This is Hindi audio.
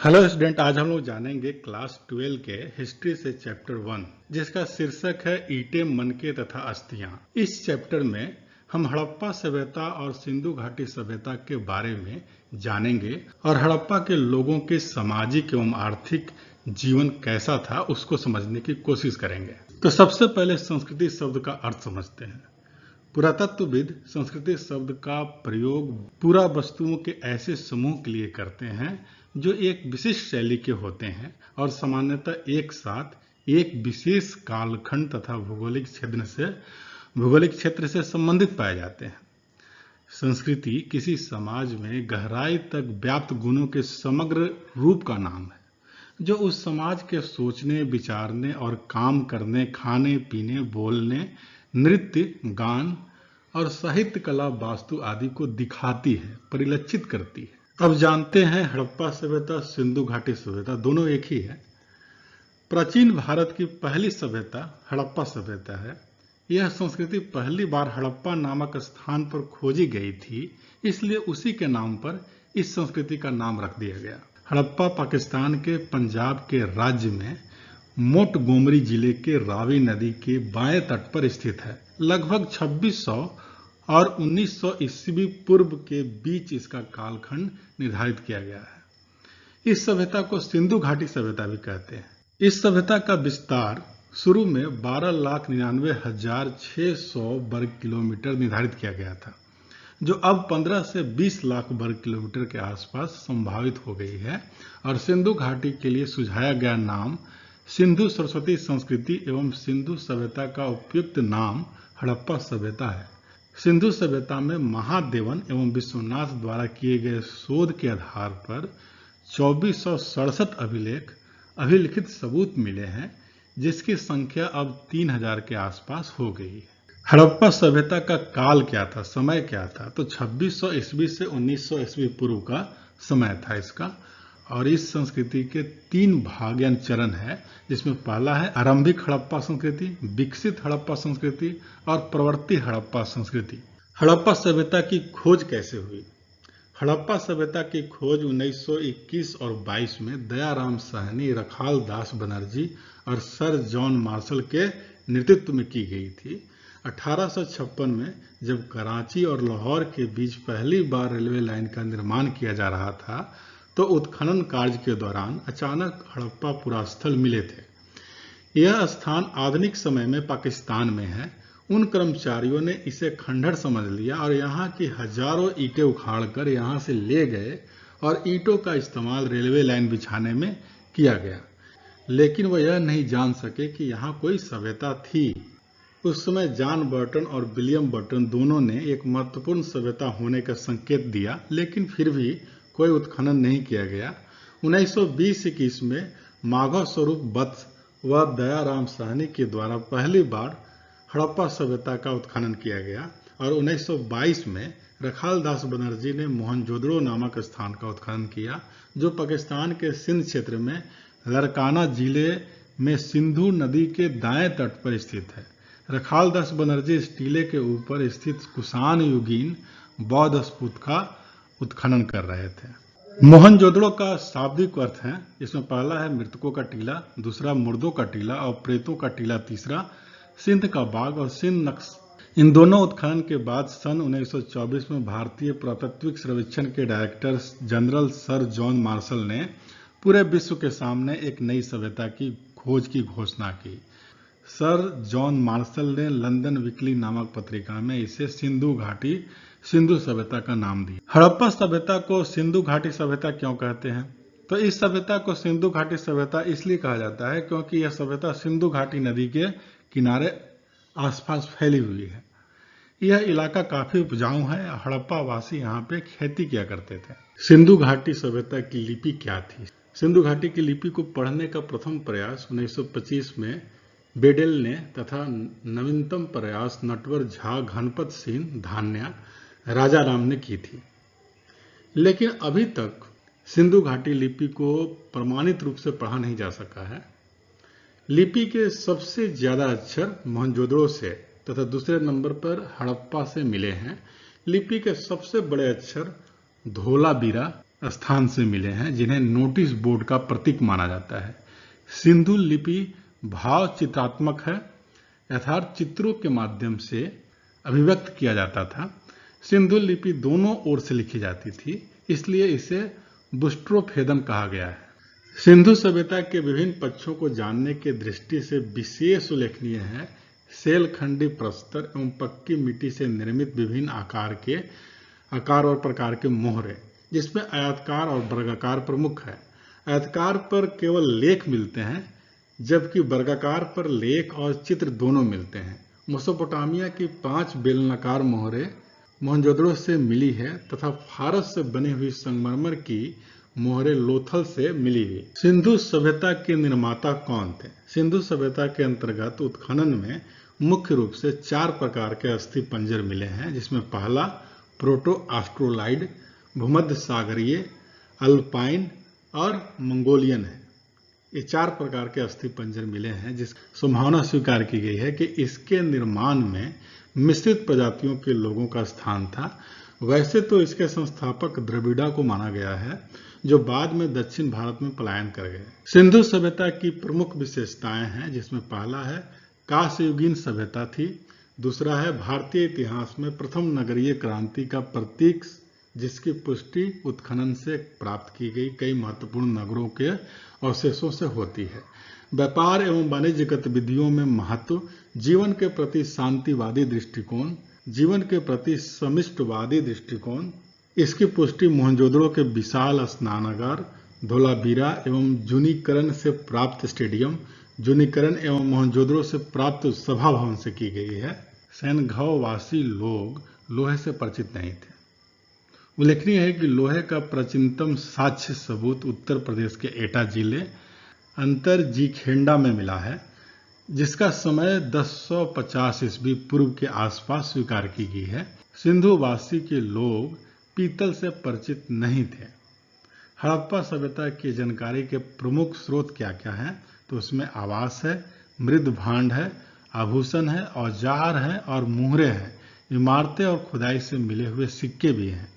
हेलो स्टूडेंट, आज हम लोग जानेंगे क्लास 12 के हिस्ट्री से चैप्टर 1, जिसका शीर्षक है ईंटें, मनके तथा अस्थियां। इस चैप्टर में हम हड़प्पा सभ्यता और सिंधु घाटी सभ्यता के बारे में जानेंगे और हड़प्पा के लोगों के सामाजिक एवं आर्थिक जीवन कैसा था उसको समझने की कोशिश करेंगे। तो सबसे पहले संस्कृति शब्द का अर्थ समझते हैं। पुरातत्वविद संस्कृति शब्द का प्रयोग पूरा वस्तुओं के ऐसे समूह के लिए करते हैं जो एक विशिष्ट शैली के होते हैं और सामान्यतः एक साथ एक विशेष कालखंड तथा भौगोलिक क्षेत्र से संबंधित पाए जाते हैं। संस्कृति किसी समाज में गहराई तक व्याप्त गुणों के समग्र रूप का नाम है जो उस समाज के सोचने, विचारने और काम करने, खाने पीने, बोलने, नृत्य, गान और साहित्य, कला, वास्तु आदि को दिखाती है, परिलक्षित करती है। अब जानते हैं हड़प्पा सभ्यता, सिंधु घाटी सभ्यता दोनों एक ही है। प्राचीन भारत की पहली सभ्यता हड़प्पा सभ्यता है। यह संस्कृति पहली बार हड़प्पा नामक स्थान पर खोजी गई थी, इसलिए उसी के नाम पर इस संस्कृति का नाम रख दिया गया। हड़प्पा पाकिस्तान के पंजाब के राज्य में मोंटगोमरी जिले के रावी नदी के बाएं तट पर स्थित है। लगभग 2600 और 1900 ईस्वी पूर्व के बीच इसका कालखंड निर्धारित किया गया है। इस सभ्यता को सिंधु घाटी सभ्यता भी कहते हैं। इस सभ्यता का विस्तार शुरू में 12,99,600 वर्ग किलोमीटर निर्धारित किया गया था, जो अब 15 से 20 लाख वर्ग किलोमीटर के आसपास संभावित हो गई है। और सिंधु घाटी के लिए सुझाया गया नाम सिंधु सरस्वती संस्कृति एवं सिंधु सभ्यता का उपयुक्त नाम हड़प्पा सभ्यता है। सिंधु सभ्यता में महादेवन एवं विश्वनाथ द्वारा किए गए शोध के आधार पर 2467 अभिलिखित सबूत मिले हैं, जिसकी संख्या अब 3000 के आसपास हो गई है। हड़प्पा सभ्यता का काल क्या था, समय क्या था? तो 2600 ईस्वी से 1900 ईस्वी पूर्व का समय था इसका। और इस संस्कृति के 3 भाग यानी चरण है, जिसमें पहला है आरंभिक हड़प्पा संस्कृति, विकसित हड़प्पा संस्कृति और प्रवर्ती हड़प्पा संस्कृति। हड़प्पा सभ्यता की खोज कैसे हुई? हड़प्पा सभ्यता की खोज 1921 और 22 में दयाराम साहनी, रखाल दास बनर्जी और सर जॉन मार्शल के नेतृत्व में की गई थी। 1856 में जब कराची और लाहौर के बीच पहली बार रेलवे लाइन का निर्माण किया जा रहा था, तो उत्खनन कार्य के दौरान अचानक हड़प्पा पुरास्थल मिले थे। यह स्थान आधुनिक समय में पाकिस्तान में है। उन कर्मचारियों ने इसे खंडहर समझ लिया और यहाँ की हजारों ईंटें उखाड़कर यहाँ से ले गए और ईंटों का इस्तेमाल रेलवे लाइन बिछाने में किया गया। लेकिन वह यह नहीं जान सके कि यहाँ कोई सभ्यता थी। उस समय जॉन बर्टन और विलियम बर्टन दोनों ने एक महत्वपूर्ण सभ्यता होने का संकेत दिया, लेकिन फिर भी कोई उत्खनन नहीं किया गया। 1920-21 में माघव स्वरूप वत्स व दयाराम साहनी के द्वारा पहली बार हड़प्पा सभ्यता का उत्खनन किया गया और 1922 में रखाल दास बनर्जी ने मोहनजोदड़ो नामक स्थान का उत्खनन किया, जो पाकिस्तान के सिंध क्षेत्र में लरकाना जिले में सिंधु नदी के दाएं तट पर स्थित है। रखाल दास बनर्जी इस टीले के ऊपर स्थित कुषाण युगीन बौद्ध स्तूप का उत्खनन कर रहे थे। मोहनजोदड़ो का शाब्दिक अर्थ है, इसमें पहला है मृतकों का टीला, दूसरा मुर्दों का टीला और प्रेतों का टीला, तीसरा सिंध का बाग और सिंध नक्श। इन दोनों उत्खनन के बाद सन 1924 में भारतीय पुरातत्विक सर्वेक्षण के director general sir John Marshall ने पूरे विश्व के सामने एक नई सभ्यता की खोज की घोषणा की। सर जॉन मार्शल ने लंदन वीकली नामक पत्रिका में इसे सिंधु सभ्यता का नाम दिया। हड़प्पा सभ्यता को सिंधु घाटी सभ्यता क्यों कहते हैं? तो इस सभ्यता को सिंधु घाटी सभ्यता इसलिए कहा जाता है क्योंकि यह सभ्यता सिंधु घाटी नदी के किनारे आसपास फैली हुई है। यह इलाका काफी उपजाऊ है। हड़प्पा वासी यहाँ पे खेती किया करते थे। सिंधु घाटी सभ्यता की लिपि क्या थी? सिंधु घाटी की लिपि को पढ़ने का प्रथम प्रयास 1925 में बेडेल ने तथा नवीनतम प्रयास नटवर झा, घनपत सिंह धान्या, राजा राम ने की थी। लेकिन अभी तक सिंधु घाटी लिपि को प्रमाणित रूप से पढ़ा नहीं जा सका है। लिपि के सबसे ज्यादा अक्षर मोहनजोदड़ो से तथा दूसरे नंबर पर हड़प्पा से मिले हैं। लिपि के सबसे बड़े अक्षर धोलावीरा स्थान से मिले हैं, जिन्हें नोटिस बोर्ड का प्रतीक माना जाता है। सिंधु लिपि भाव चित्रात्मक है, यथार्थ चित्रों के माध्यम से अभिव्यक्त किया जाता था। सिंधु लिपि दोनों ओर से लिखी जाती थी, इसलिए इसे दुष्टोपभेदन कहा गया है। सिंधु सभ्यता के विभिन्न पक्षों को जानने की दृष्टि से विशेष उल्लेखनीय है सेलखंडी प्रस्तर एवं पक्की मिट्टी से निर्मित विभिन्न आकार और प्रकार के मोहरे, जिसमें आयताकार और वर्गाकार प्रमुख है। आयताकार पर केवल लेख मिलते हैं, जबकि वर्गाकार पर लेख और चित्र दोनों मिलते हैं। मेसोपोटामिया की 5 बेलनाकार मोहरे मोहनजोदड़ो से मिली है तथा फारस से बनी हुई संगमरमर की मोहरे लोथल से मिली हुई। सिंधु सभ्यता के निर्माता कौन थे? सिंधु सभ्यता के अंतर्गत उत्खनन में मुख्य रूप से 4 प्रकार के अस्थि पंजर मिले हैं, जिसमें पहला प्रोटो ऑस्ट्रोलाइड, भूमध्य सागरीय, अल्पाइन और मंगोलियन है। ये 4 प्रकार के अस्थि पंजर मिले हैं, जिस संभावना स्वीकार की गई है कि इसके निर्माण में मिश्रित प्रजातियों के लोगों का स्थान था। वैसे तो इसके संस्थापक द्रविड़ा को माना गया है, जो बाद में दक्षिण भारत में पलायन कर गए। सिंधु सभ्यता की प्रमुख विशेषताएं हैं, जिसमें पहला है कांस्ययुगीन सभ्यता थी, दूसरा है भारतीय इतिहास में प्रथम नगरीय क्रांति का प्रतीक, जिसकी पुष्टि उत्खनन से प्राप्त की गई कई महत्वपूर्ण नगरों के अवशेषों से होती है। व्यापार एवं वाणिज्य गतिविधियों में महत्व, जीवन के प्रति शांतिवादी दृष्टिकोण, जीवन के प्रति समिष्टवादी दृष्टिकोण। इसकी पुष्टि मोहनजोदड़ो के विशाल स्नानागार, धोलावीरा एवं जूनीकरण से प्राप्त स्टेडियम, जूनीकरण एवं मोहनजोदड़ो से प्राप्त सभा भवन से की गई है। सैनगांव वासी लोग लोहे से परिचित नहीं थे। उल्लेखनीय है कि लोहे का प्राचीनतम साक्ष्य सबूत उत्तर प्रदेश के एटा जिले अंतरजीखेंडा में मिला है, जिसका समय 1050 ईस्वी पूर्व के आसपास स्वीकार की गई है। सिंधुवासी के लोग पीतल से परिचित नहीं थे। हड़प्पा सभ्यता की जानकारी के प्रमुख स्रोत क्या क्या हैं? तो उसमें आवास है, मृद भांड है, आभूषण है, औजार है और मुहरे हैं। इमारतें और खुदाई से मिले हुए सिक्के भी हैं।